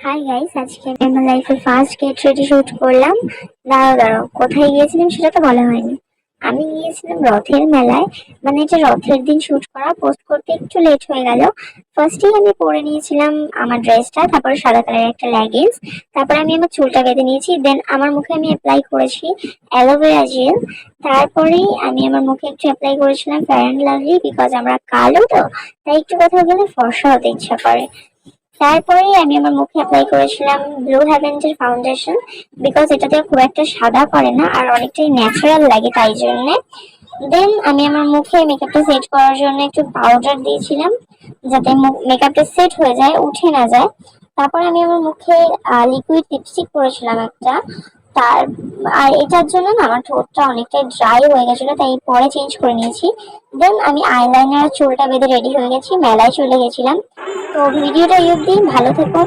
Hi guys, আজকে আমি আমার লাইফে ফার্স্ট গেট রেডি শুট করলাম। দাঁড়াও কোথায় গিয়েছিলাম সেটা তো বলা হয়নি। আমি গিয়েছিলাম রথের মেলায়। মানে এটা রথের দিন শুট করা, পোস্ট করতে একটু লেট হয়ে গেল। ফার্স্টেই আমি পরে নিয়েছিলাম আমার ড্রেসটা, তারপরে সাদা কালারের একটা লেগিংস। তারপরে আমি আমার চুলটা বেঁধে নিয়েছি, দেন আমার মুখে আমি অ্যাপ্লাই করেছি অ্যালোভেরা জেল। তারপরেই আমি আমার মুখে একটু অ্যাপ্লাই করেছিলাম ফেয়ার অ্যান্ড লাভলি, বিকজ আমরা কালো তো, তাই একটু কোথাও গেলে ফর্সা হতে ইচ্ছা করে। তারপরে আমি আমার মুখে অ্যাপ্লাই করেছিলাম ব্লু হেভেন্স এর ফাউন্ডেশন, বিকজ এটাতে খুব একটা সাদা করে না আর অনেকটাই ন্যাচারাল লাগে, তাই জন্য। দেন আমি আমার মুখে মেকআপটা সেট করার জন্য একটু পাউডার দিয়েছিলাম, যাতে মেকআপটা সেট হয়ে যায়, উঠে না যায়। তারপর আমি আমার মুখে লিকুইড লিপস্টিক করেছিলাম একটা। তার আর এটার জন্য না আমার ঠোঁটটা অনেকটাই ড্রাই হয়ে গেছিল, তাই পরে চেঞ্জ করে নিয়েছি। দেন আমি আইলাইনার চুলটা বেঁধে রেডি হয়ে গেছি, মেলায় চলে গেছিলাম। তো ভিডিওটা অবধি, ভালো থেকো।